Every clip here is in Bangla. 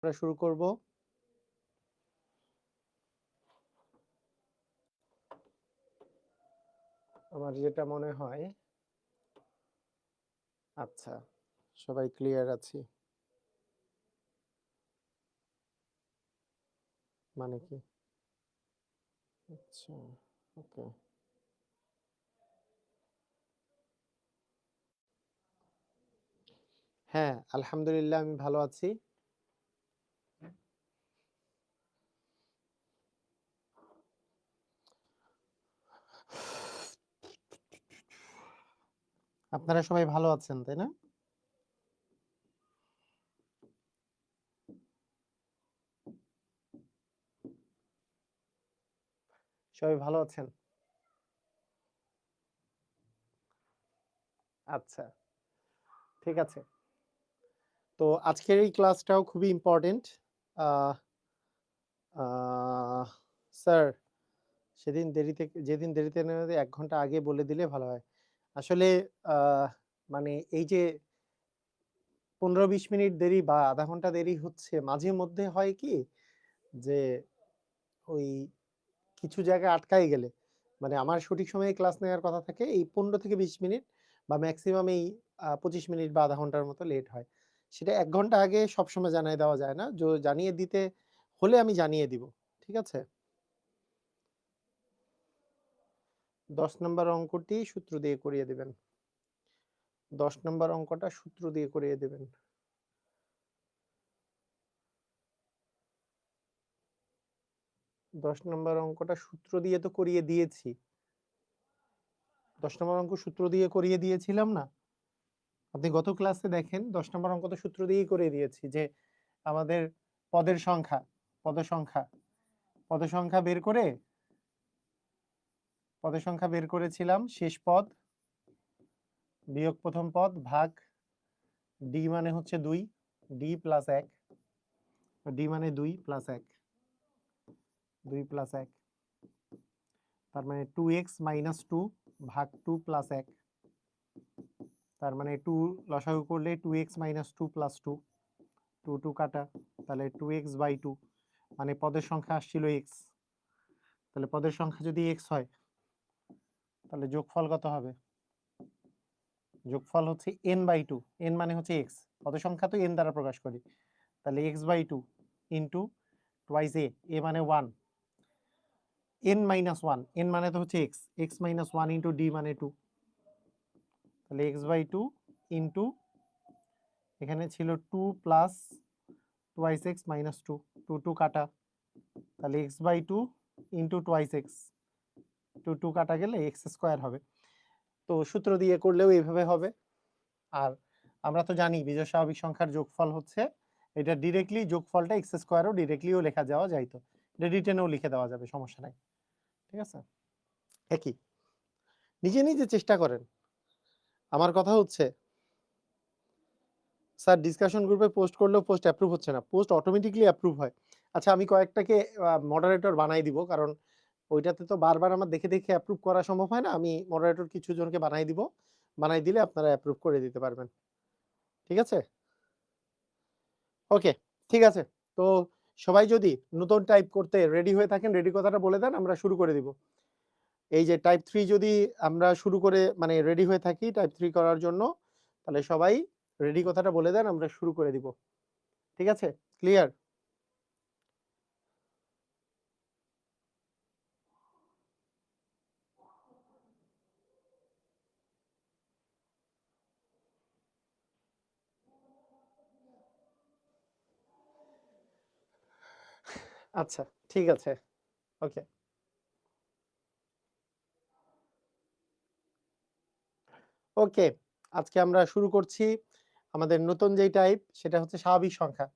আমরা শুরু করব। আমার যেটা মনে হয়, আচ্ছা সবাই ক্লিয়ার আছি। মানে কি? আচ্ছা, ওকে। হ্যাঁ, আলহামদুলিল্লাহ আমি ভালো আছি। আপনারা সবাই ভালো আছেন, তাই না? সবাই ভালো আছেন? আচ্ছা, ঠিক আছে। তো আজকের এই ক্লাসটাও খুবই ইম্পর্টেন্ট। আহ আহ স্যার, যেদিন দেরিতে নেমে ১ ঘন্টা আগে বলে দিলে ভালো হয়। আসলে আহ মানে এই যে ১৫-২০ মিনিট দেরি বা আধা ঘন্টা দেরি হচ্ছে, মাঝে মধ্যে হয় কি যে ওই কিছু জায়গায় আটকায় গেলে, মানে আমার সঠিক সময়ে ক্লাস নেওয়ার কথা থাকে, এই ১৫ থেকে ২০ মিনিট বা ম্যাক্সিমাম এই ২৫ মিনিট বা আধা ঘন্টার মতো লেট হয়। সেটা ১ ঘন্টা আগে সবসময় জানিয়ে দেওয়া যায় না। জানিয়ে দিতে হলে আমি জানিয়ে দিব। ঠিক আছে? ১০ নাম্বার অঙ্কটি সূত্র দিয়ে করিয়ে দিবেন। ১০ নাম্বার অঙ্কটা সূত্র দিয়ে করিয়ে দিবেন। ১০ নাম্বার অঙ্কটা সূত্র দিয়ে তো করিয়ে দিয়েছি। ১০ নম্বর অঙ্ক সূত্র দিয়ে করিয়ে দিয়েছিলাম না? আপনি গত ক্লাসে দেখেন ১০ নম্বর অঙ্ক তো সূত্র দিয়েই করিয়ে দিয়েছি যে আমাদের পদের সংখ্যা, পদের সংখ্যা, পদের সংখ্যা বের করেছিলাম শেষ পদ বিয়োগ প্রথম পদ ভাগ ডি মানে হচ্ছে ২, ডি প্লাস ১, ডি মানে ২ প্লাস ১, ২ প্লাস ১, তার মানে 2x মাইনাস 2 ভাগ 2 প্লাস ১, তার মানে 2 লসাগু করলে 2x মাইনাস 2 প্লাস 2, 2 2 কাটা, তাহলে 2x বাই 2, মানে পদের সংখ্যা আসছিল x। তাহলে পদের সংখ্যা যদি x হয় তাহলে যোগফল কত হবে? যোগফল হচ্ছে n বাই 2, n মানে হচ্ছে x, পদের সংখ্যা তো n দ্বারা প্রকাশ করি, তাহলে x by 2 into twice a মানে 1, n মাইনাস 1, n মানে তো হচ্ছে x, x minus 1 into d মানে 2, তাহলে x বাই 2 ইন্টু এখানে ছিল 2 প্লাস টুয়াইস x মাইনাস 2, 2 2 কাটা, তাহলে x by 2 into twice x, 2 2 কাটা গেলে x স্কোয়ার হবে। তো সূত্র দিয়ে করলেও এইভাবে হবে। আর আমরা তো জানি বিজোড় স্বাভাবিক সংখ্যার যোগফল হচ্ছে, এটা ডিরেক্টলি যোগফলটা এক্স স্কোয়ারও ডিরেক্টলিও লেখা যাওয়া যাইতো, এটা রিটেনেও লিখে দেওয়া যাবে, সমস্যা নাই। ঠিক আছে, একই, নিজে নিজে চেষ্টা করেন। আমার কথা হচ্ছে স্যার ডিসকাশন গ্রুপে পোস্ট করলেও পোস্ট অ্যাপ্রুভ হচ্ছে না। পোস্ট অটোমেটিকলি অ্যাপ্রুভ হয়। আচ্ছা আমি কয়েকটাকে মডারেটর বানাই দিব, কারণ ওইটাতে তো বারবার আমার দেখে দেখে অ্যাপ্রুভ করা সম্ভব হয় না। আমি মডারেটর কিছু জনকে বানাই দিব, বানাই দিলে আপনারা অ্যাপ্রুভ করে দিতে পারবেন। ঠিক আছে, ওকে, ঠিক আছে। তো সবাই যদি নতুন টাইপ করতে রেডি হয়ে থাকেন, রেডি কথাটা বলে দেন, আমরা শুরু করে দিব। এই যে টাইপ 3 যদি আমরা শুরু করে মানে রেডি হয়ে থাকি টাইপ 3 করার জন্য, তাহলে সবাই রেডি কথাটা বলে দেন, আমরা শুরু করে দিব। ঠিক আছে, ক্লিয়ার? আচ্ছা, ঠিক আছে, ওকে। ওকে, আজকে আমরা শুরু করছি আমাদের নতুন যেই টাইপ, সেটা হচ্ছে স্বাভাবিক সংখ্যা।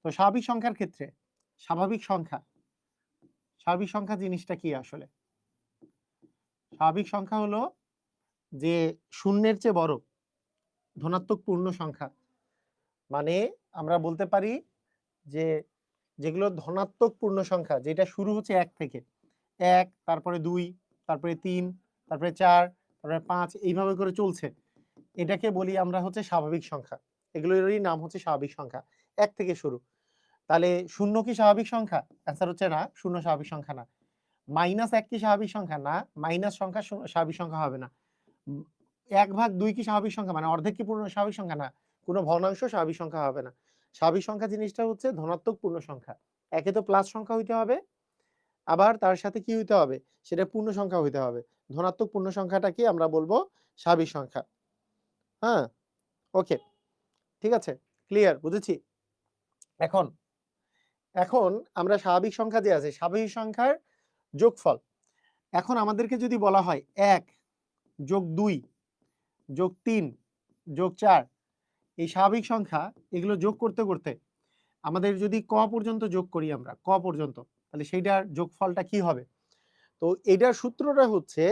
তো স্বাভাবিক সংখ্যার ক্ষেত্রে স্বাভাবিক সংখ্যা, স্বাভাবিক সংখ্যা জিনিসটা কি আসলে? স্বাভাবিক সংখ্যা হলো যে শূন্যের চেয়ে বড় ধনাত্মক পূর্ণ সংখ্যা। মানে আমরা বলতে পারি যে যেগুলো ধনাত্মক পূর্ণ সংখ্যা, যেটা শুরু হচ্ছে ১ থেকে, ১ তারপরে ২ তারপরে ৩ তারপরে ৪ তারপরে ৫ এইভাবে করে চলছে, এটাকে বলি আমরা হচ্ছে স্বাভাবিক সংখ্যা। এগুলোরই নাম হচ্ছে স্বাভাবিক সংখ্যা, ১ থেকে শুরু। তাহলে শূন্য কি স্বাভাবিক সংখ্যা? অ্যান্সার হচ্ছে না, শূন্য স্বাভাবিক সংখ্যা না। -1 কি স্বাভাবিক সংখ্যা? না, মাইনাস সংখ্যা স্বাভাবিক সংখ্যা হবে না। 1/2 কি স্বাভাবিক সংখ্যা? মানে অর্ধেক কি পূর্ণ স্বাভাবিক সংখ্যা? না, কোনো ভগ্নাংশ স্বাভাবিক সংখ্যা হবে না। স্বাভাবিক সংখ্যা জিনিসটা হচ্ছে ধনাত্মক পূর্ণ সংখ্যা। একে তো প্লাস সংখ্যা হইতে হবে, আবার তার সাথে কি হইতে হবে? সেটা পূর্ণ সংখ্যা হইতে হবে। ধনাত্মক পূর্ণ সংখ্যাটাকে আমরা বলবো স্বাভাবিক সংখ্যা। হ্যাঁ, ওকে, ঠিক আছে, ক্লিয়ার, বুঝেছি। এখন এখন আমরা স্বাভাবিক সংখ্যা যে আছে, স্বাভাবিক সংখ্যার যোগফল। এখন আমাদেরকে যদি বলা হয় 1 + 2 + 3 + 4, এই স্বাভাবিক সংখ্যা এগুলো যোগ করতে করতে আমাদের যদি ক পর্যন্ত যোগ করি আমরা, ক পর্যন্ত, তাহলে সেইটার যোগফলটা কি হবে? তো এটার সূত্রটা হচ্ছে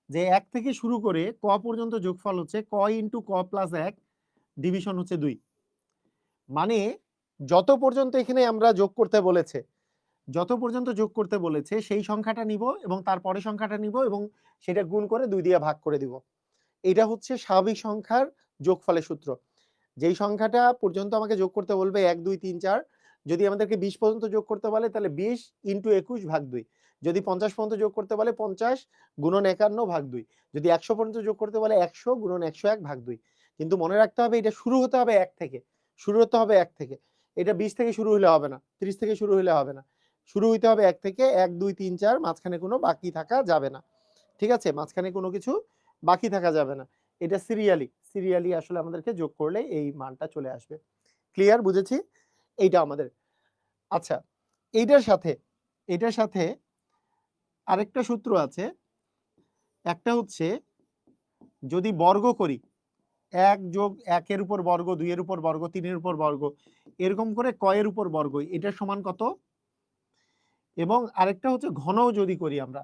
যে 1 থেকে শুরু করে ক পর্যন্ত যোগফল হচ্ছে ক × ক + 1 ডিভিশন হচ্ছে 2। মানে যত পর্যন্ত এখানে আমরা যোগ করতে বলেছে, যত পর্যন্ত যোগ করতে বলেছে সেই সংখ্যাটা নিব এবং তারপরে সংখ্যাটা নিব এবং সেটা গুণ করে 2 দিয়ে ভাগ করে দিব। এটা হচ্ছে স্বাভাবিক সংখ্যার যোগফলের সূত্র। যেই সংখ্যাটা পর্যন্ত আমাকে যোগ করতে বলবে 1 2 3 4, যদি আমাদেরকে 20 পর্যন্ত যোগ করতে বলে তাহলে 20 × 21 ভাগ 2, যদি 50 পর্যন্ত যোগ করতে বলে 50 × 51 ভাগ 2, যদি 100 পর্যন্ত যোগ করতে বলে 100 × 101 ভাগ 2। কিন্তু মনে রাখতে হবে এটা শুরু হতে হবে 1 থেকে, শুরু হতে হবে 1 থেকে। এটা 20 থেকে শুরু হলে হবে না, 30 থেকে শুরু হলে হবে না, শুরু হইতে হবে 1 থেকে। 1 2 3 4, মাঝখানে কোনো বাকি থাকা যাবে না, ঠিক আছে, মাঝখানে কোনো কিছু বাকি থাকা যাবে না। এটা সিরিয়ালি আসলে আমাদেরকে যোগ করলে এই মানটা চলে আসবে। ক্লিয়ার, বুঝেছি। এইটা আমাদের। আচ্ছা, এইটার সাথে আরেকটা সূত্র আছে। একটা হচ্ছে যদি বর্গ করি, 1 + 1 এর উপর বর্গ, 2 এর উপর বর্গ, 3 এর উপর বর্গ, এরকম করে ক এর উপর বর্গ, এটার সমান কত? এবং আরেকটা হচ্ছে ঘনও যদি করি আমরা,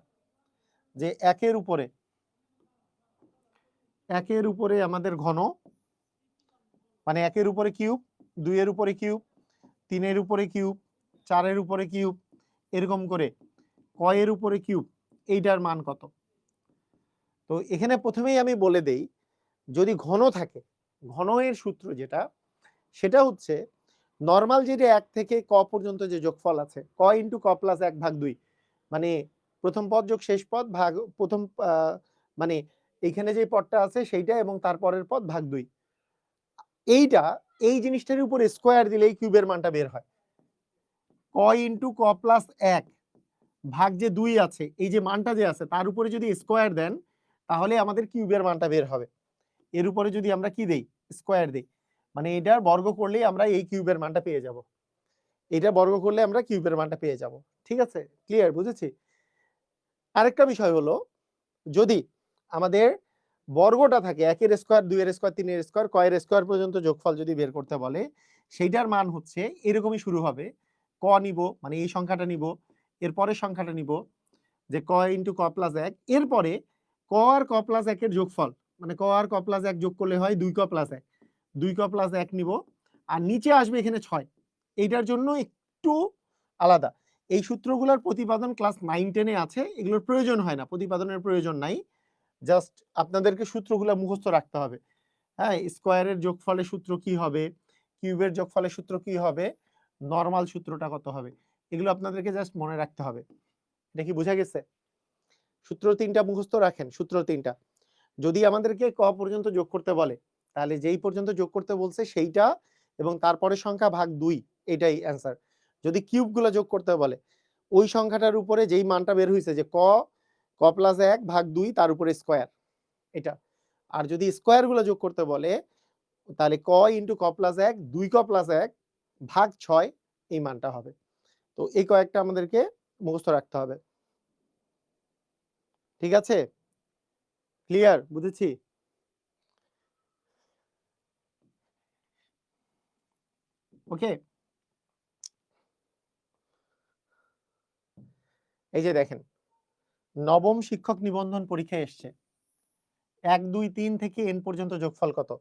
যে 1 এর উপরে আমাদের ঘন, মানে 1 এর উপরে কিউব, 2 এর উপরে কিউব, 3 এর উপরে কিউব, 4 এর উপরে কিউব, এরকম করে ক এর উপরে কিউব, এইটার মান কত? তো এখানে প্রথমেই আমি বলে দেই, যদি ঘন থাকে, ঘন এর সূত্র যেটা, সেটা হচ্ছে নরমাল যেটা 1 থেকে ক পর্যন্ত যে যোগফল আছে, ক × ক + 1 ভাগ 2, মানে প্রথম পদ যোগ শেষ পদ ভাগ প্রথম, মানে এইখানে যে পদটা আছে সেইটা এবং তারপরের পদ ভাগ 2, এইটা এই জিনিসটার উপর স্কয়ার দিলেই কিউবের মানটা বের হয়। ক × ক + 1 ভাগ যে 2 আছে, এই যে মানটা যে আছে তার উপরে যদি স্কয়ার দেন তাহলে আমাদের কিউবের মানটা বের হবে। এর উপরে যদি আমরা কি দেই? স্কয়ার দেই, মানে এটার বর্গ করলেই আমরা এই কিউবের মানটা পেয়ে যাব। এটা বর্গ করলে আমরা কিউবের মানটা পেয়ে যাব, ঠিক আছে, ক্লিয়ার, বুঝেছি। আরেকটা বিষয় হলো, যদি আমাদের বর্গটা থাকে 1 এর স্কয়ার, 2 এর স্কয়ার, 3 এর স্কয়ার, ক এর স্কয়ার পর্যন্ত যোগফল যদি বের করতে বলে, সেইটার মান হচ্ছে এরকমই শুরু হবে। ক নিব, মানে এই সংখ্যাটা নিব, এর পরের সংখ্যাটা নিব, যে ক × ক + 1, এরপরে ক আর ক + 1 এর যোগফল, মানে ক আর ক + 1 যোগ করলে হয় 2 ক + 1, 2 ক + 1 নিব, আর নিচে আসবে এখানে 6। এইটার জন্য একটু আলাদা, এই সূত্রগুলোর প্রতিপাদন ক্লাস 9 10 এ আছে, এগুলোর প্রয়োজন হয় না, প্রতিপাদনের প্রয়োজন নাই, জাস্ট আপনাদেরকে সূত্রগুলো মুখস্থ রাখতে হবে। হ্যাঁ, স্কয়ারের যোগফলের সূত্র কি হবে, কিউবের যোগফলের সূত্র কি হবে, নরমাল সূত্রটা কত হবে, এগুলো আপনাদেরকে জাস্ট মনে রাখতে হবে। এটা কি বোঝা গেছে? সূত্র 3টা মুখস্থ রাখেন। সূত্র 3টা, যদি আমাদেরকে ক পর্যন্ত যোগ করতে বলে তাহলে যেই পর্যন্ত যোগ করতে বলছে সেইটা এবং তারপরে সংখ্যা ভাগ 2, এটাই অ্যান্সার। যদি কিউবগুলো যোগ করতে বলে ওই সংখ্যাটার উপরে যেই মানটা বের হইছে, যে ক + 1 ভাগ 2 তার উপরে স্কয়ার, এটা। আর যদি স্কয়ারগুলো যোগ করতে বলে তাহলে ক × ক + 1, 2 ক + 1 ভাগ 6, এই মানটা হবে। তো এই কয়েকটা আমাদেরকে মুখস্থ রাখতে হবে, ঠিক আছে, ক্লিয়ার, বুঝেছি। ওকে, এই যে দেখেন, নবম শিক্ষক নিবন্ধন পরীক্ষায় এসছে 1 2 3 থেকে n পর্যন্ত যোগফল কত?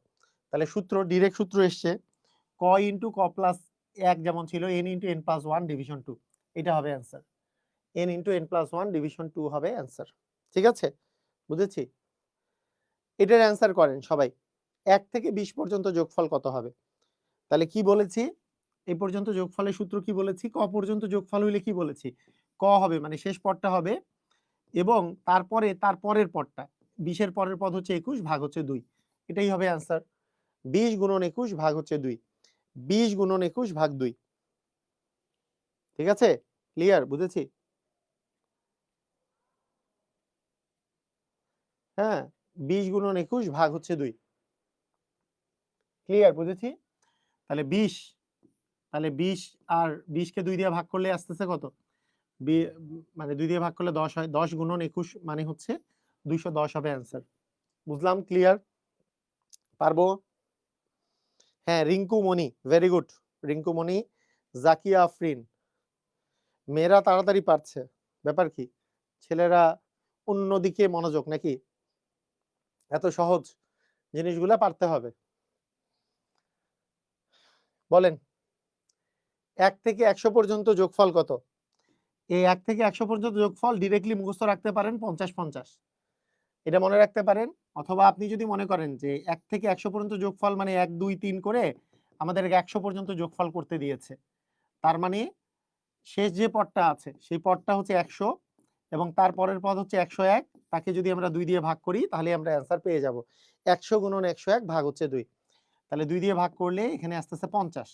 তাহলে সূত্র, ডিরেক্ট সূত্র এসছে, ক × ক + 1 যেমন ছিল, n × n + 1 ডিভিশন 2, এটা হবে অ্যান্সার। n × n + 1 ডিভিশন 2 হবে অ্যান্সার, ঠিক আছে, বুঝেছি। এটার অ্যান্সার করেন সবাই। 1 থেকে 20 পর্যন্ত যোগফল কত হবে? তাহলে কি বলেছি? এই পর্যন্ত যোগফলের সূত্র কি বলেছি? ক পর্যন্ত যোগফল হইলে কি বলেছি? ক হবে মানে শেষ পদটা হবে এবং তারপরে তার পরের পদটা 20 এর পরের পদ হচ্ছে 21 ভাগ হচ্ছে 2, এটাই হবে অ্যান্সার। 20 গুণন 21 ভাগ হচ্ছে 2, 20 গুণন 21 ভাগ 2। ঠিক আছে, ক্লিয়ার? বুঝেছি? হ্যাঁ, 20 গুণন 21 ভাগ হচ্ছে 2, ক্লিয়ার? বুঝেছি? তাহলে 20, তাহলে 20 আর 20 কে 2 দিয়ে ভাগ করলে আসতেছে কত? মানে 2 দিয়ে ভাগ করলে 10 হয়। 10 গুণন 21 মানে হচ্ছে 210 হবে অ্যান্সার। বুঝলাম? ক্লিয়ার? পারবো? হ্যাঁ, রিঙ্কু মনি, ভেরি গুড। রিঙ্কু মনি, জাকিয়া আফরিন, মেয়েরা তাড়াতাড়ি পারছে, ব্যাপার কি? ছেলেরা অন্যদিকে মনোযোগ নাকি? এত সহজ জিনিসগুলা পারতে হবে। বলেন 1 থেকে 100 পর্যন্ত যোগফল কত? এই 1 থেকে 100 পর্যন্ত যোগফল ডিরেক্টলি মুখস্থ রাখতে পারেন 50-50, এটা মনে রাখতে পারেন। অথবা আপনি যদি মনে করেন যে 1 থেকে 100 পর্যন্ত যোগফল মানে 1 2 3 করে আমাদের 100 পর্যন্ত যোগফল করতে দিয়েছে, তার মানে শেষ যে পদটা আছে সেই পদটা হচ্ছে 100 এবং তার পরের পদ হচ্ছে 101, তাকে যদি আমরা 2 দিয়ে ভাগ করি তাহলে আমরা অ্যান্সার পেয়ে যাব। 100 গুণন 101 ভাগ হচ্ছে 2, তাহলে 2 দিয়ে ভাগ করলে এখানে আসতেছে 50,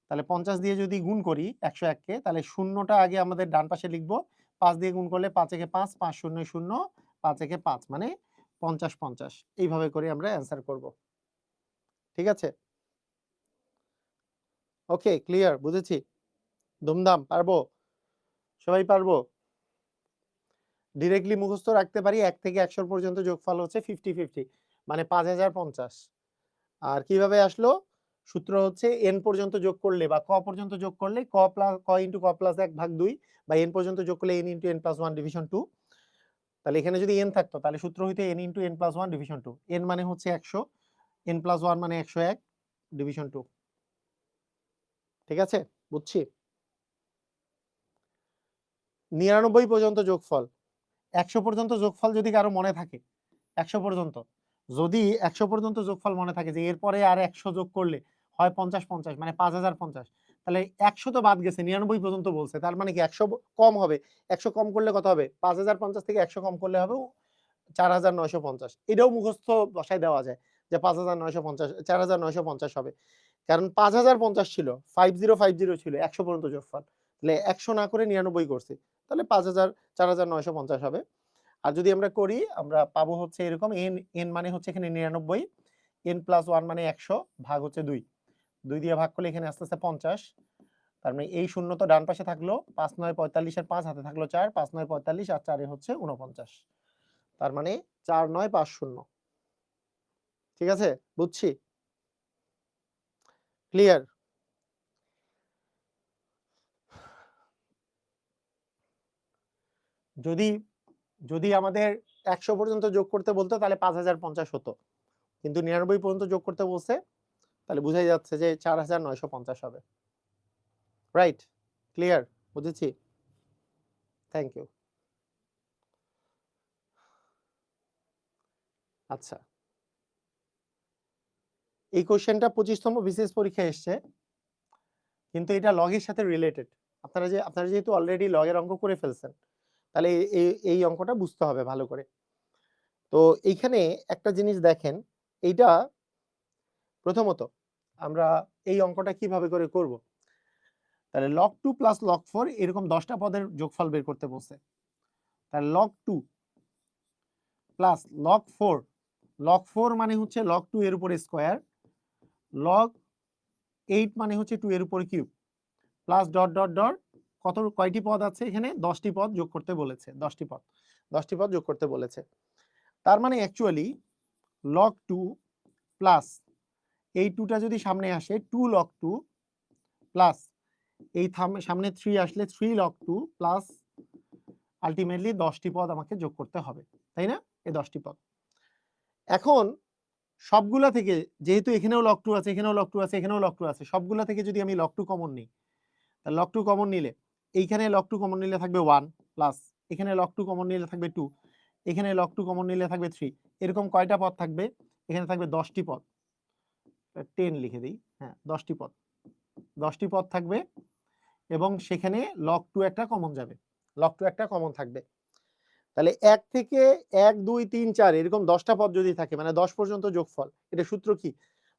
তাহলে 50 দিয়ে যদি গুণ করি 101 কে, তাহলে শূন্যটা আগে আমাদের ডান পাশে লিখবো, 5 দিয়ে গুণ করলে 5 একে 5, 5 শূন্য 0, 5 একে 5 মানে 50-50, এইভাবে করে আমরা অ্যান্সার করব। ঠিক আছে, ওকে, ক্লিয়ার? বুঝেছি? ধুমধাম, পারবো? সবাই পারবো? ডিরেক্টলি মুখস্থ রাখতে পারি 1 থেকে 100 পর্যন্ত যোগফল হচ্ছে 50-50 মানে 5050। আর কিভাবে আসলো? সূত্র হচ্ছে n পর্যন্ত যোগ করলে বা ক পর্যন্ত যোগ করলে ক ইন্টু ক প্লাস 1 ভাগ 2 বা n পর্যন্ত যোগ করলে n into n plus 1 division 2। তাহলে এখানে যদি n থাকতো তাহলে সূত্র হইতো n into n plus 1 division 2, n মানে হচ্ছে 100, n প্লাস 1 মানে 101 ডিভিশন 2। ঠিক আছে, বুঝছি? 99 পর্যন্ত যোগফল, 100 পর্যন্ত যোগফল যদি কারো মনে থাকে, 100 পর্যন্ত যদি 100 পর্যন্ত যোগফল মনে থাকে যে এরপরে আর 100 যোগ করলে হয় 50-50 মানে 5050, তাহলে 100 তো বাদ গেছে, 99 পর্যন্ত বলছে, তার মানে কি 100 কম হবে। 100 কম করলে কত হবে? 5050 থেকে 100 কম করলে হবে 4950। এটাও মুখস্থ বসায় দেওয়া যায় যে 5950 4950 হবে, কারণ 5050 ছিল, 5050 ছিল 100 পর্যন্ত যোগফল, তাহলে 100 না করে 99 করছি, তাহলে 4950 হবে। আর যদি আমরা করি আমরা পাবো হচ্ছে এরকম, n মানে হচ্ছে এখানে 99, n প্লাস 1 মানে 100 ভাগ হচ্ছে 2, 2 দিয়ে ভাগ করলে এখানে আসতেছে 50, তার মানে এই শূন্য তো ডান পাশে থাকলো, 5 9 45 এর 5 হাতে থাকলো 4, 5 9 45 আর 4 এ হচ্ছে 49, তার মানে 4950। ঠিক আছে, বুঝছি? ক্লিয়ার? যদি যদি আমাদের 100 পর্যন্ত যোগ করতে বলতো তাহলে 5050 হতো, কিন্তু 99 পর্যন্ত যোগ করতে বলছে, তাহলে বোঝাই যাচ্ছে যে 4950 হবে। রাইট? ক্লিয়ার? বুঝেছি? Thank you. আচ্ছা, এই কোশ্চেনটা 25তম বিসিএস পরীক্ষায় এসছে, কিন্তু এটা লগের সাথে রিলেটেড। আপনারা যেহেতু অলরেডি লগের অঙ্ক করে ফেলছেন, তাহলে এই অঙ্কটা বুঝতে হবে ভালো করে। তো এইখানে একটা জিনিস দেখেন, এইটা প্রথমত আমরা এই অঙ্কটা কিভাবে করে করব। তাহলে log 2 প্লাস log 4 এরকম 10টা পদের যোগফল বের করতে বলছে। তাহলে log 2 প্লাস log 4, log 4 মানে হচ্ছে log 2 এর উপরে স্কয়ার, log 8 মানে হচ্ছে 2 এর উপরে cube, plus dot dot dot কয়টি পদ আছে এখানে? 10টি পদ যোগ করতে বলেছে, 10টি পদ যোগ করতে বলেছে। তার মানে অ্যাকচুয়ালি log 2 প্লাস এই 2টা যদি সামনে আসে 2 log 2 প্লাস এই সামনে 3 আসলে 3 log 2 প্লাস আলটিমেটলি 10টি পদ আমাকে যোগ করতে হবে, তাই না? এই 10টি পদ। এখন সবগুলা থেকে, যেহেতু এখানেও log 2 আছে, এখানেও log 2 আছে, এখানেও log 2 আছে, সবগুলা থেকে যদি আমি log 2 কমন নিই, তাহলে log 2 কমন নিলে এইখানে log 2 কমন নিলে থাকবে 1 প্লাস এখানে log 2 কমন নিলে থাকবে 2, এখানে log 2 কমন নিলে থাকবে 3, এরকম কয়টা পদ থাকবে? এখানে থাকবে 10টি পদ। 10 লিখে দিই, হ্যাঁ 10টি পদ। 10টি পদ থাকবে এবং সেখানে লগ 2 একটা কমন যাবে, লগ 2 একটা কমন থাকবে। তাহলে 1 থেকে 1 2 3 4 এরকম 10টা পদ যদি থাকে মানে 10 পর্যন্ত যোগফল, এটা সূত্র কি?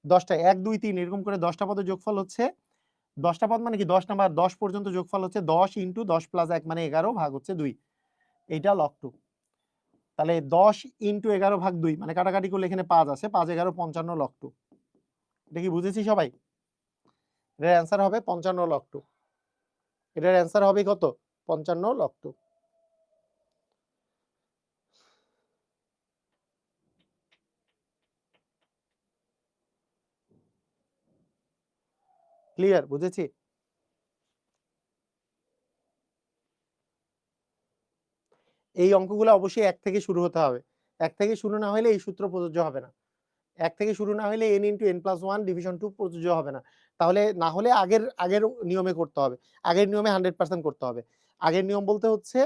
10টা 1 2 3 এরকম করে 10টা পদের যোগফল হচ্ছে 10টা পদ মানে কি 10 নাম্বার 10 পর্যন্ত যোগফল হচ্ছে 10 ইনটু 10 প্লাস 1 মানে 11 ভাগ হচ্ছে 2, এইটা লগ 2। তাহলে 10 ইনটু 11 ভাগ 2 মানে কাটাকাটি করলে এখানে 5 আছে, 5 11 55 লগ 2। এটা কি বুঝেছি সবাই? এটার অ্যান্সার হবে 55 লগ 2। এটার অ্যান্সার হবে কত? 55 লগ 2। ক্লিয়ার? বুঝেছি? এই অঙ্কগুলো অবশ্যই 1 থেকে শুরু হতে হবে। 1 থেকে শুরু না হলে এই সূত্র প্রযোজ্য হবে না। 1 থেকে শুরু না হলে n × n+1 ডিভিশন 2 প্রযোজ্য হবে না। তাহলে না হলে আগের নিয়মে করতে হবে। আগের নিয়মে 100% করতে হবে। আগের নিয়ম বলতে হচ্ছে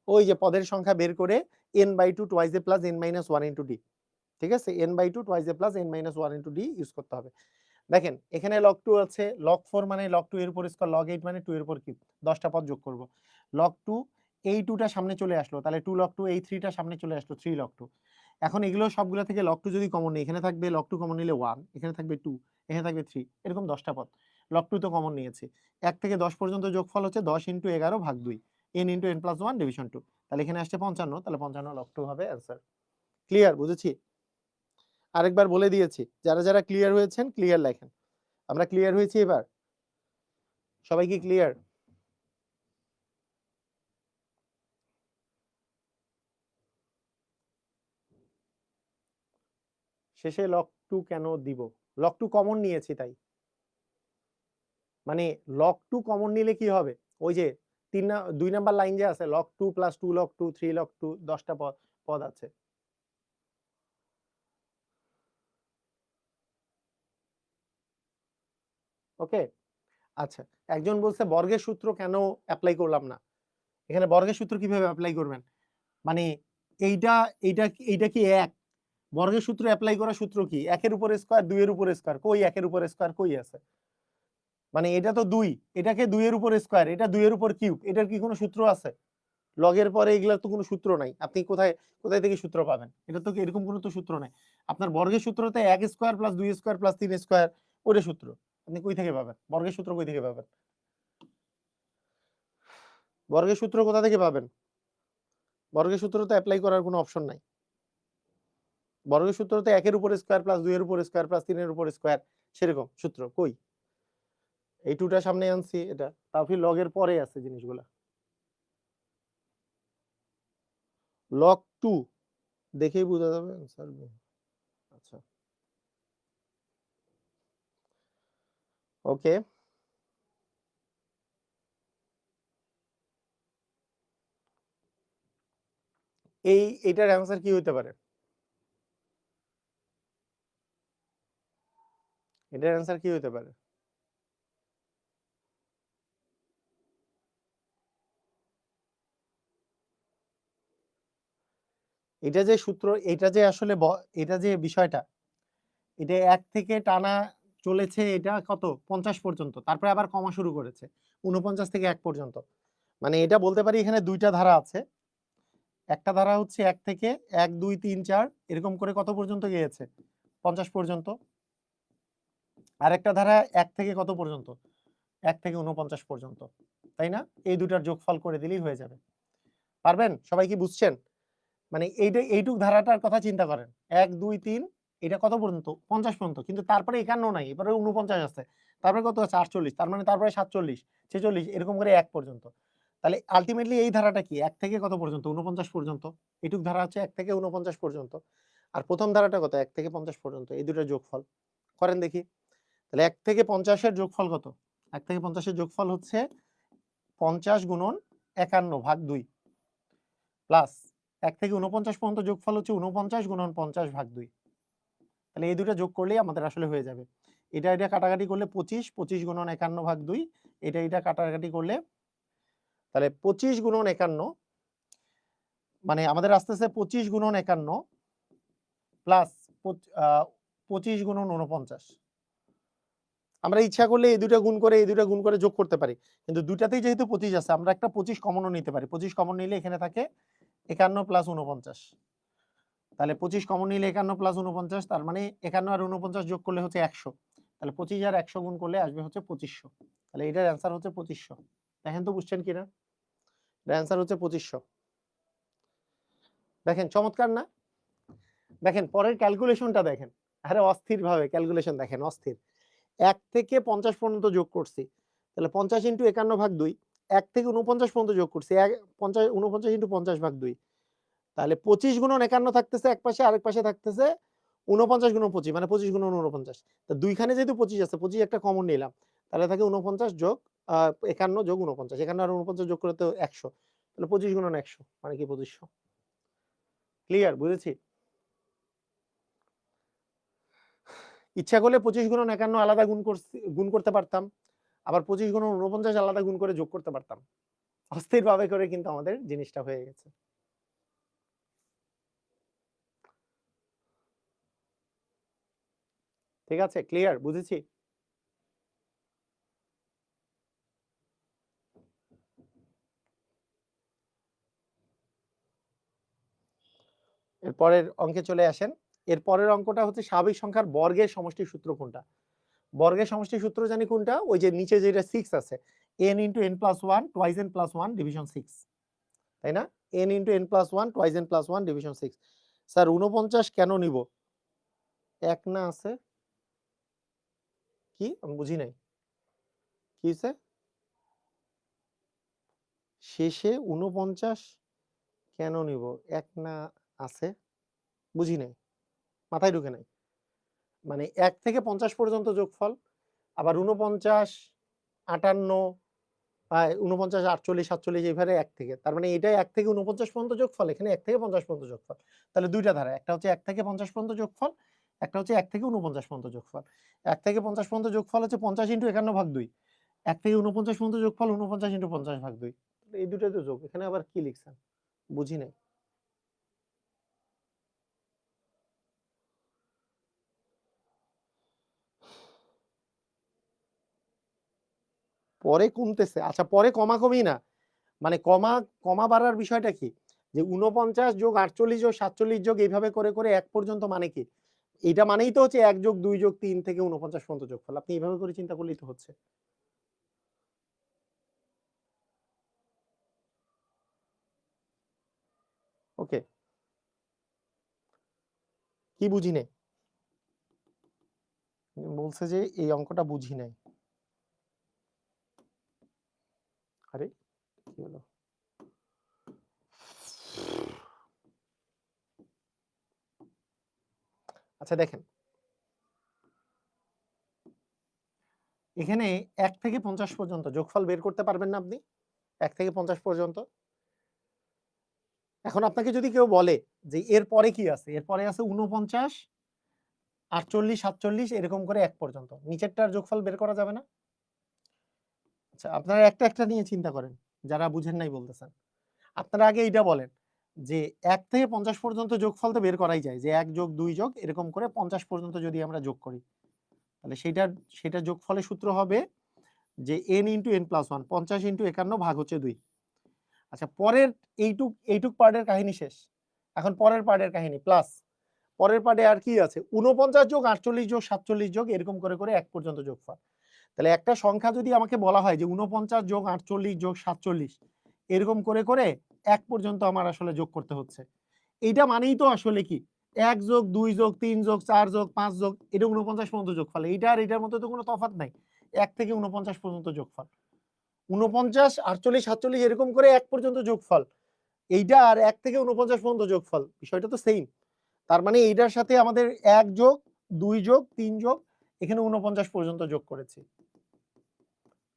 ওই যে পদের সংখ্যা বের করে n/2 2 a plus n - 1 * d। ঠিক আছে? n/2 2 a plus n - 1 * d use করতে হবে। দেখেন এখানে log 2 আছে, log 4 মানে log 2 এর উপর স্কয়ার, log 8 মানে 2 এর উপর কিউব। 10টা পদ যোগ করব। log 2 এই 2টা সামনে চলে আসলো, তাহলে 2 log 2, এই 3টা সামনে চলে আসলো 3 log 2। এখন এগুলো সবগুলা থেকে log 2 যদি কমন নেই, এখানে থাকবে log 2 কমন নিলে 1, এখানে থাকবে 2, এখানে থাকবে 3, এরকম 10টা পদ। log 2 তো কমন নিয়েছি। 1 থেকে 10 পর্যন্ত যোগফল হচ্ছে 10 * 11 ভাগ 2, n × n+1 ডিভিশন 2। তাহলে এখানে আসছে 55, তাহলে 55 log 2 হবে অ্যান্সার। ক্লিয়ার? বুঝেছি? আরেকবার বলে দিয়েছি। যারা যারা ক্লিয়ার হয়েছেন ক্লিয়ার লেখেন। আমরা ক্লিয়ার হয়েছি এবার? সবাই কি ক্লিয়ার? শেষে log 2 কেন দিব? log 2 কমন নিয়েছি তাই। মানে log 2 কমন নিলে কি হবে? ওই যে 2 নাম্বার লাইন যে আছে log 2 + 2 log 2 3 log 2 10টা পদ আছে। ওকে? আচ্ছা। একজন বলছে বর্গের সূত্র কেন এপ্লাই করলাম না? এখানে বর্গের সূত্র কিভাবে এপ্লাই করবেন? মানে এইটা এইটা কি 1? বর্গের সূত্র এপ্লাই করার সূত্র কি? 1 এর উপর স্কয়ার 2 এর উপর স্কয়ার। কই 1 এর উপর স্কয়ার কই আছে? মানে এটা তো 2, এটাকে 2 এর উপর স্কয়ার, এটা 2 এর উপর কিউব। এটার কি কোনো সূত্র আছে? লগের পরে এগুলার তো কোনো সূত্র নাই। আপনি কোথায় থেকে সূত্র পাবেন? এটা তো এরকম কোনো তো সূত্র নাই। আপনার বর্গের সূত্রতে 1 square plus 2 square plus 3 square ওইটা সূত্র। আপনি কই থেকে পাবেন? বর্গের সূত্র কই থেকে পাবেন? বর্গের সূত্র কোথা থেকে পাবেন? বর্গের সূত্র তো এপ্লাই করার কোনো অপশন নাই। বর্গের সূত্রতে 1 এর উপর স্কয়ার প্লাস 2 এর উপর স্কয়ার প্লাস 3 এর উপর স্কয়ার সেরকম সূত্র কই? এই 2 টা সামনে আনছি এটা। তাও ফির লগের পরে আছে জিনিসগুলা। log 2 দেখেই বোঝা যাবে আনসার। আচ্ছা। ওকে। এটার অ্যান্সার কি হইতে পারে? এটার অ্যান্সার কি হইতে পারে? এটা যে সূত্র, এটা যে আসলে এটা যে বিষয়টা, এটা 1 থেকে টানা চলেছে এটা কত 50 পর্যন্ত, তারপরে আবার কমা শুরু করেছে 49 থেকে 1 পর্যন্ত। মানে এটা বলতে পারি এখানে 2টা ধারা আছে। একটা ধারা হচ্ছে 1 থেকে 1 2 3 4 এরকম করে কত পর্যন্ত গিয়েছে 50 পর্যন্ত। আর একটা ধারা 1 থেকে কত পর্যন্ত 1 থেকে 49 পর্যন্ত, তাই না? এই দুটার যোগফল করে দিলেই হয়ে যাবে। পারবেন? সবাই কি বুঝছেন? মানে এইটুক ধারাটার কথা চিন্তা করেন। 1 2 3 এটা কত পর্যন্ত? 50 পর্যন্ত। কিন্তু তারপরে 51 নাই। এরপরে 49 আছে। তারপরে কত আছে? 48। তার মানে তারপরে 47, 46 এরকম করে 1 পর্যন্ত। তাহলে আল্টিমেটলি এই ধারাটা কি? 1 থেকে কত পর্যন্ত? 49 পর্যন্ত। এইটুক ধারা হচ্ছে 1 থেকে 49 পর্যন্ত। আর প্রথম ধারাটা কত? 1 থেকে 50 পর্যন্ত। এই দুটার যোগফল করেন দেখি। তাহলে 1 থেকে 50 এর যোগফল কত? 1 থেকে 50 এর যোগফল হচ্ছে 50 গুণন 51 ভাগ 2 প্লাস 1 থেকে 49 পর্যন্ত যোগফল হচ্ছে 49 গুণন 50 ভাগ 2। তাহলে এই দুটো যোগ করলেই আমাদের আসলে হয়ে যাবে। এটা কাটাকাটি করলে 25, 25 গুণন 51 ভাগ 2, এটা কাটাকাটি করলে তাহলে 25 গুণন 51 মানে আমাদের আসতেছে 25 গুণন 51 প্লাস 25 গুণন 49। আমরা ইচ্ছা করলে এই দুটা গুণ করে এই দুটা গুণ করে যোগ করতে পারি, কিন্তু দুটাতেই যেহেতু 25 আছে আমরা একটা 25 কমনও নিতে পারি। 25 কমন নিলে এখানে থাকে 51 প্লাস 49। তাহলে 25 কমন নিলে 51 প্লাস 49, তার মানে 51 আর 49 যোগ করলে হচ্ছে 100। তাহলে 25 আর 100 গুণ করলে আসবে হচ্ছে 2500। তাহলে এটার অ্যান্সার হচ্ছে 2500। দেখেন তো বুঝছেন কিনা? এর অ্যান্সার হচ্ছে 2500। দেখেন চমৎকার না? দেখেন পরের ক্যালকুলেশনটা দেখেন, আরে অস্থির ভাবে ক্যালকুলেশন দেখেন, অস্থির। 1 থেকে 50 পর্যন্ত যোগ করছি, তাহলে 50 ইন্টু 51 ভাগ 2, 1 থেকে 49 পর্যন্ত যোগ করছি, 49 ইন্টু 50 ভাগ 2, তাহলে 25 গুণন 51 থাকতেছে এক পাশে, আরেক পাশে থাকতেছে 49 গুণন 25, মানে 25 গুণন 49। তো দুইখানে যেহেতু 25 আছে, 25 একটা কমন নিলাম, তাহলে থাকে 49 যোগ 51 যোগ 49, 51 আর 49 যোগ করে তো 100, তাহলে 25 গুণন 100 মানে কি 2500। ক্লিয়ার? বুঝেছি? ইচ্ছা করলে 25 গুণন 51 আলাদা গুণ করতে পারতাম, আবার 25 গুণন 49 আলাদা গুণ করে যোগ করতে পারতাম। অস্থির ভাবে করে কিন্তু আমাদের জিনিসটা হয়ে গেছে। ঠিক আছে? ক্লিয়ার? বুঝেছি? এরপরের অঙ্কে চলে আসেন। এর পরের অঙ্কটা হচ্ছে স্বাভাবিক সংখ্যার বর্গের সমষ্টির সূত্র কোনটা? বর্গের সমষ্টির সূত্র জানি কোনটা? ওই যে নিচে যেটা 6 আছে, n into n plus 1 twice n plus 1 division 6, তাই না? n into n plus 1 twice n plus 1 division 6। Sir 49 কেন নিব? এক না আছে? কি? আমি বুঝি নাই। কি হইছে? শেষে 49 কেন নিব? এক না আছে? বুঝি নাই। মাথায় ঢুকে নাই। মানে 1 থেকে 50 পর্যন্ত যোগফল, আবার 49, 58, 49, 48, 47 এইভাবে 1 থেকে। তার মানে এটাই 1 থেকে 49 পর্যন্ত যোগফল, এখানে 1 থেকে 50 পর্যন্ত যোগফল। তাহলে ২ টা ধারা। একটা হচ্ছে 1 থেকে 50 পর্যন্ত যোগফল, একটা হচ্ছে 1 থেকে 49 পর্যন্ত যোগফল। 1 থেকে 50 পর্যন্ত যোগফল হচ্ছে 50 ইন্টু 51 ভাগ 2। 1 থেকে 49 পর্যন্ত যোগফল 49 ইন্টু 50 ভাগ 2। এই দুটোই তো যোগ। এখানে আবার কি লিখছেন? বুঝি নাই। পরে কমতেছে। আচ্ছা পরে কমাকমি না। মানে কমা বাড়ার বিষয়টা কি? যে 49 যোগ 48 যোগ 47 যোগ এইভাবে করে করে 1 পর্যন্ত মানে কি? এটা মানেই তো হচ্ছে 1 যোগ 2 যোগ 3 থেকে 49 পর্যন্ত যোগফল। আপনি এভাবে করে চিন্তা করলেই তো হচ্ছে। ওকে। কি বুঝি নাই? বলছে যে এই অঙ্কটা বুঝি নাই। আরে কি হলো? আচ্ছা দেখেন। এখানে 1 থেকে 50 পর্যন্ত যোগফল বের করতে পারবেন না আপনি? 1 থেকে 50 পর্যন্ত? এখন আপনাকে যদি কেউ বলে যে এর পরে কি আছে? এর পরে আছে 49, 48, 47 এরকম করে 1 পর্যন্ত। নিচেরটার যোগফল বের করা যাবে না? আচ্ছা আপনারা একটা একটা নিয়ে চিন্তা করেন, যারা বুঝেন নাই বলতেছেন। আপনারা আগে এইটা বলেন যে 1 থেকে 50 পর্যন্ত যোগফল তো বের করাই যায়, যে 1 যোগ 2 যোগ এরকম করে 50 পর্যন্ত যদি আমরা যোগ করি, তাহলে সেটার যোগফলের সূত্র হবে যে n into n plus 1, 50 into 51 ভাগ হচ্ছে 2। আচ্ছা পরের এইটুক পার্টের কাহিনী শেষ। এখন পরের পার্টের কাহিনী প্লাস। পরের পার্টে আর কি আছে? 49 যোগ 48 যোগ 47 যোগ এরকম করে করে 1 পর্যন্ত যোগফল। তাহলে একটা সংখ্যা যদি আমাকে বলা হয় যে 49 যোগ 48 যোগ 47 এরকম করে করে 1 পর্যন্ত আমার আসলে যোগ করতে হচ্ছে, এইটা মানেই তো আসলে কি 1 যোগ 2 যোগ 3 যোগ 4 যোগ 5 যোগ এটা 49 পর্যন্ত যোগফল। এইটা আর এটার মধ্যে তো কোনো তফাৎ নাই। 1 থেকে 49 পর্যন্ত যোগফল, 49, 48, 47 এরকম করে 1 পর্যন্ত যোগফল। এইটা আর 1 থেকে 49 পর্যন্ত যোগফল, বিষয়টা তো সেম। তার মানে এইটার সাথে আমাদের 1 যোগ 2 যোগ 3 যোগ এখানে 49 পর্যন্ত যোগ করেছি।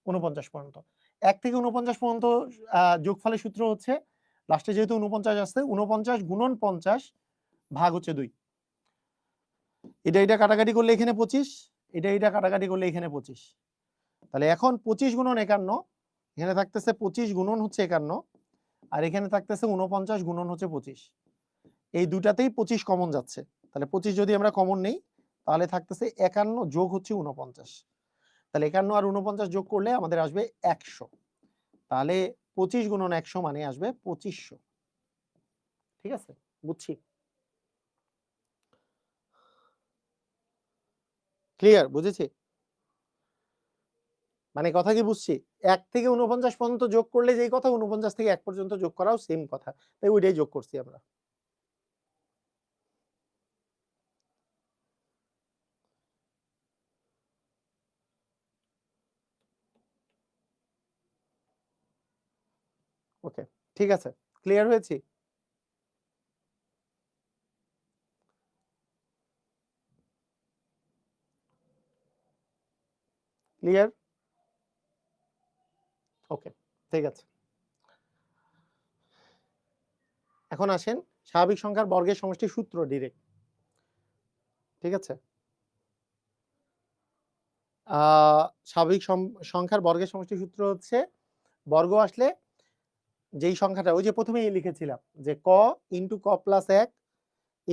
49 পর্যন্ত 1 থেকে 49 পর্যন্ত যোগফলের সূত্র হচ্ছে, লাস্টে যেহেতু 49 আসছে 49 গুণন 50 ভাগ হচ্ছে 2। এটা কাটাকাটি করলে এখানে 25, এটা কাটাকাটি করলে এখানে 25। তাহলে এখন 25 গুণন 51, এখানে থাকতেছে 25 গুণন হচ্ছে 51, আর এখানে থাকতেছে 49 গুণন হচ্ছে 25। এই দুটাতেই 25 কমন যাচ্ছে, তাহলে 25 যদি আমরা কমন নেই তাহলে থাকতেছে 51 যোগ হচ্ছে 49। তাহলে 51 আর 49 যোগ করলে আমাদের আসবে 100। তাহলে 25 গুণন 100 মানে আসবে 2500। ঠিক আছে, বুঝছি? ক্লিয়ার, বুঝেছি? মানে কথা কি বুঝছি? 1 থেকে 49 পর্যন্ত যোগ করলে যেই কথা, 49 থেকে 1 পর্যন্ত যোগ করাও সেম কথা। তাই ওইটাই যোগ করছি আমরা। ওকে, ঠিক আছে। ক্লিয়ার হয়েছি? ক্লিয়ার? ওকে, ঠিক আছে। এখন আসেন স্বাভাবিক সংখ্যার বর্গের সমষ্টির সূত্র ডিরেক্ট। ঠিক আছে? স্বাভাবিক সংখ্যার বর্গের সমষ্টির সূত্র হচ্ছে বর্গ আসলে যেই সংখ্যাটা ওই যে প্রথমেই লিখেছিলাম যে ক ইন্টু ক প্লাস 1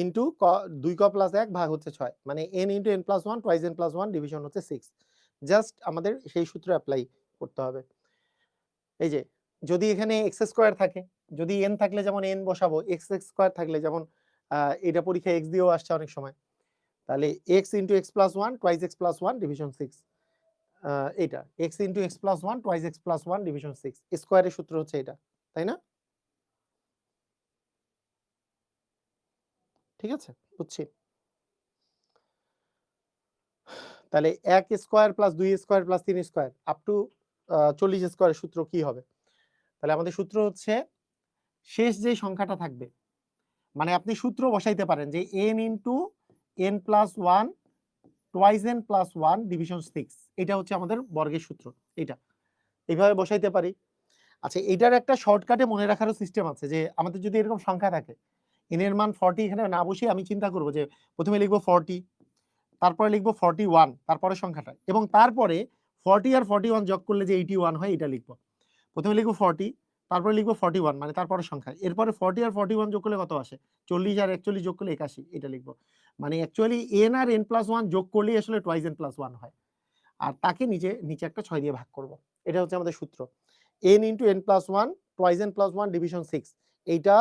ইন্টু ক 2 ক প্লাস 1 ভাগ হচ্ছে 6, মানে n into n plus 1 twice n plus 1 division হচ্ছে 6। জাস্ট আমাদের সেই সূত্র অ্যাপ্লাই করতে হবে। এই যে যদি এখানে এক্স স্কোয়ার থাকে, যদি n থাকলে যেমন n বসাবো, এক্স স্কোয়ার থাকলে যেমন এটা পরীক্ষায় x দিয়েও আসছে অনেক সময়, তাহলে x into x plus 1 twice x plus 1 division 6। এটা x into x plus 1 twice x plus 1 division 6 স্কোয়ারের সূত্র হচ্ছে এটা, তাই না? ঠিক আছে, বুঝছি। তাহলে 1 square plus 2 square plus 3 square up to 40 স্কোয়ারের সূত্র কি হবে? তাহলে আমাদের সূত্র হচ্ছে শেষ যে সংখ্যাটা থাকবে, মানে আপনি সূত্র বসাইতে পারেন যে n into n plus 1 twice n plus 1 division 6, এটা হচ্ছে আমাদের বর্গের সূত্র। এটা এইভাবে বসাইতে পারি। আচ্ছা, এটার একটা শর্টকাটে মনে রাখারও সিস্টেম আছে যে আমাদের যদি এরকম সংখ্যা থাকে, n এর মান 40 এখানে না বসিয়ে আমি চিন্তা করব যে প্রথমে লিখব 40, তারপরে লিখব 41 তারপরে সংখ্যাটা, এবং তারপরে 40 আর 41 যোগ করলে যে 81 হয় এটা লিখব। প্রথমে লিখব 40, তারপরে লিখব 41 মানে তারপরে সংখ্যা, এরপরে 40 আর 41 যোগ করলে কত আসে, 40 আর 41 যোগ করলে 81, এটা লিখব। মানে অ্যাকচুয়ালি n আর n প্লাস 1 যোগ করলেই আসলে টুয়াইস n প্লাস 1 হয়, আর তাকে নিচে একটা 6 দিয়ে ভাগ করব। এটা হচ্ছে আমাদের সূত্র n into n plus 1 twice n plus 1 division 6। এইটা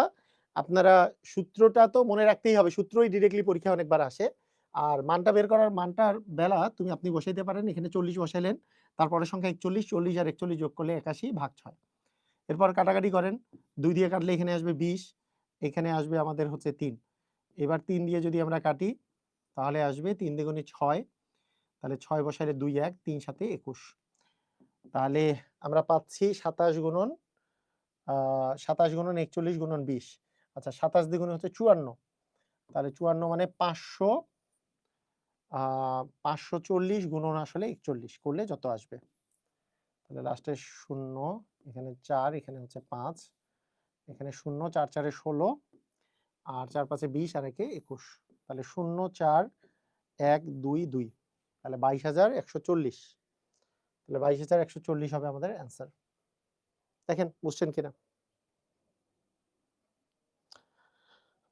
আপনারা সূত্রটা তো মনে রাখতেই হবে, সূত্রই ডিরেক্টলি পরীক্ষা অনেকবার আসে। আর মানটা বের করার মানটার বেলা আপনি বসাইতে পারেন, এখানে 40 বসাইলেন, তারপরে সংখ্যা 41, 40 আর 41 যোগ করলে 81 ভাগ 6। এরপর কাটাকাটি করেন, 2 দিয়ে কাটলে এখানে আসবে 20, এখানে আসবে আমাদের হচ্ছে 3। এবার 3 দিয়ে যদি আমরা কাটি তাহলে আসবে 3 দ্বিগুণে 6, তাহলে 6 বসাইলে 2 1 3 7 21। তাহলে আমরা পাচ্ছি 27 গুণন 27 গুণন 41 গুণন 20। আচ্ছা, 27 দ্বিগুণে হচ্ছে 54, তাহলে 54 মানে 540 গুণন আসলে 41 করলে যত আসবে, তাহলে লাস্টে 0, এখানে 4, এখানে হচ্ছে 5, এখানে 0, 4 4 16, আর 4 5 20 আর 1 21, তাহলে 0 4 1 2 2, তাহলে 22,140। তাহলে 22,140 হবে আমাদের অ্যান্সার। দেখেন বুঝছেন কিনা?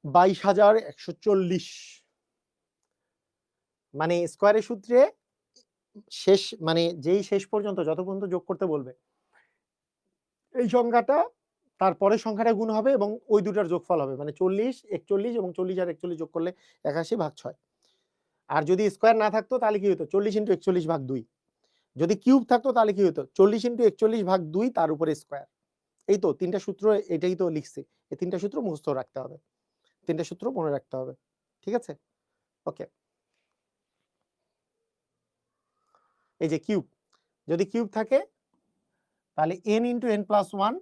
22,140 মানে স্কয়ারের সূত্রে শেষ, মানে যেই শেষ পর্যন্ত যত পর্যন্ত যোগ করতে বলবে এই সংখ্যাটা তারপরের সংখ্যাটা গুণ হবে এবং ওই দুটার যোগফল হবে, মানে 40 41 এবং 40 আর 41 যোগ করলে 81 ভাগ 6। আর যদি স্কয়ার না থাকতো তাহলে কি হতো, 40 × 41 ভাগ 2। যদি কিউব থাকতো তাহলে কি হতো, 40 × 41 ভাগ 2 তার উপরে স্কয়ার। এই তো তিনটা সূত্র, এটাই তো লিখছি। এই তিনটা সূত্র মুখস্থ রাখতে হবে, তিনটা সূত্র মনে রাখতে হবে। ঠিক আছে, ওকে। এই যে কিউব, যদি কিউব থাকে তাহলে n × n প্লাস 1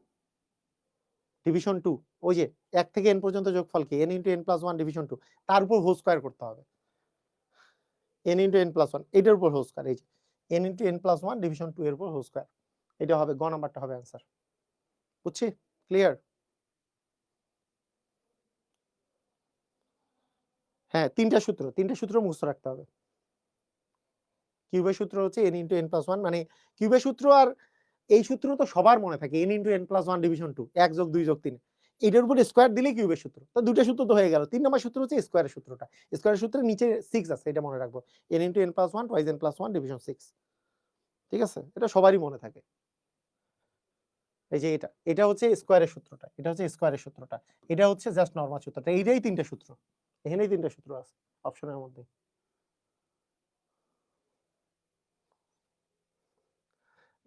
ডিভিশন 2, ওই যে 1 থেকে n পর্যন্ত যোগফল কি, n × n প্লাস 1 ডিভিশন 2, তার উপর হোল স্কয়ার করতে হবে। n × n প্লাস 1 এটার উপর হোল স্কয়ার, এই যে n × n প্লাস 1 ডিভিশন 2 এর উপর হোল স্কয়ার, এটা হবে গ নাম্বারটা হবে অ্যান্সার। বুঝছি? ক্লিয়ার? হ্যাঁ, তিনটা সূত্র মুখস্থ রাখতে হবে। কিউবের সূত্র হচ্ছে n × n প্লাস 1, মানে কিউবের সূত্র আর এই সূত্র তো সবার মনে থাকে, n × n প্লাস 1 ডিভিশন 2, 1 যোগ 2 যোগ 3, এটার উপর স্কয়ার দিলে কিউবের সূত্র। তো দুটো সূত্র তো হয়ে গেল। 3 নম্বর সূত্র হচ্ছে স্কয়ারের সূত্রটা। স্কয়ারের সূত্রের নিচে 6 আছে, এটা মনে রাখবো, n × n plus 1 twice n plus 1 division 6। ঠিক আছে, এটা সবারই মনে থাকে। এই যে এটা হচ্ছে স্কয়ারের সূত্রটা, এটা হচ্ছে স্কয়ারের সূত্রটা, এটা হচ্ছে জাস্ট নরমাল সূত্রটা। এইটাই 3টা সূত্র, এখানেই 3টা সূত্র আছে অপশনের মধ্যে।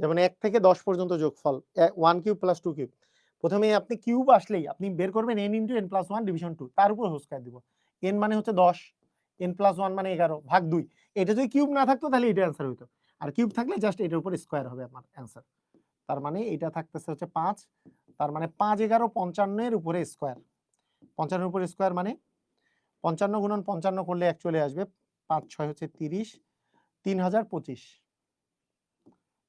যেমন 1 থেকে 10 পর্যন্ত যোগফল 1 কিউব প্লাস 2 কিউব। প্রথমে আপনি কিউব আসলেই আপনি বের করবেন n × n+1 ডিভিশন 2, তার উপর হোল স্কয়ার দিব। n মানে হচ্ছে 10, n+1 মানে 11 ভাগ 2। এটা যদি কিউব না থাকতো তাহলে এটা অ্যান্সার হইতো, আর কিউব থাকলে জাস্ট এটার উপর স্কয়ার হবে আমার অ্যান্সার। তার মানে এটা থাকতেছে হচ্ছে 5, তার মানে 5 11 55 এর উপরে স্কয়ার। 55 এর উপরে স্কয়ার মানে 55 গুণন 55 করলে 1 চলে আসবে, 5 6 হচ্ছে 30, 3025,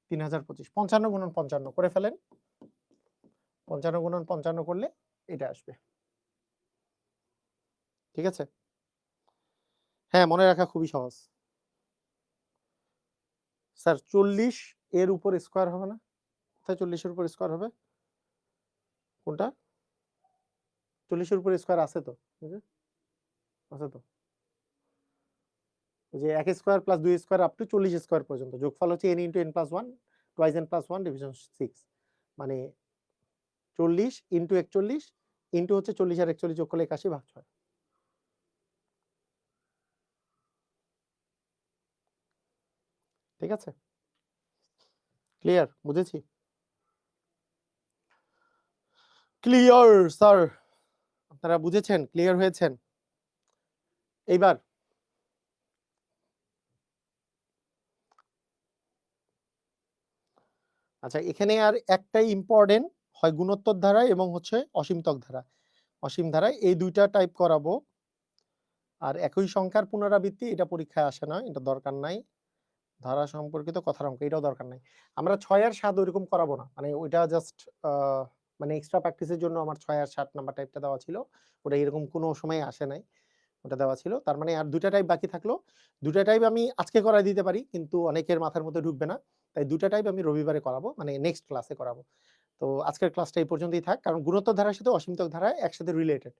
3025। 55 গুণন 55 করে ফেলেন, 55 গুণন 55 করলে এটা আসবে। ঠিক আছে, হ্যাঁ মনে রাখা খুবই সহজ। স্যার 40 এর উপর স্কয়ার হবে না? কোথায় 40 এর উপর স্কয়ার হবে? কোনটা? 40 এর উপর স্কয়ার আছে তো, আছে তো। ওই যে 1 square plus 2 square up to 40 square পর্যন্ত যোগফল হচ্ছে n × n+1 twice n+1 division 6, মানে 40 × 41 ইনটু হচ্ছে 40 আর 41 যোগ করলে 81 ভাগ 6। ঠিক আছে, ক্লিয়ার? বুঝেছি? ক্লিয়ার স্যার, আপনারা বুঝেছেন? ক্লিয়ার হয়েছেন? এইবার আচ্ছা, এখানে আর একটাই ইম্পর্টেন্ট, হয় গুণোত্তর ধারা এবং হচ্ছে অসীমতক ধারা। অসীম ধারায় এই দুইটা টাইপ করাবো, আর একই সংখ্যার পুনরাবৃত্তি এটা পরীক্ষায় আসে না, এটা দরকার নাই। ধারা সম্পর্কিত কথার অঙ্ক এটাও দরকার নাই। আমরা 6 আর 7 ওইরকম করাবো না, মানে ওইটা জাস্ট মানে এক্সট্রা প্র্যাকটিসের জন্য আমার 6 আর 7 নাম্বার টাইপটা দেওয়া ছিল, ওটা এরকম কোনো সময় আসে নাই, ওটা দেওয়া ছিল। তার মানে আর দুইটা টাইপ বাকি থাকলো, দুইটা টাইপ আমি আজকে করাই দিতে পারি, কিন্তু অনেকের মাথার মধ্যে ঢুকবে না, তাই দুইটা টাইপ আমি রবিবারে করাবো, মানে নেক্সট ক্লাসে করাবো। তো আজকের ক্লাসটা এই পর্যন্তই থাক, কারণ গুণোত্তর ধারার সাথে অসীমতক ধারা একসাথে রিলেটেড,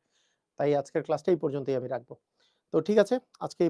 তাই আজকের ক্লাসটা এই পর্যন্তই আমি রাখবো। তো ঠিক আছে, আজকে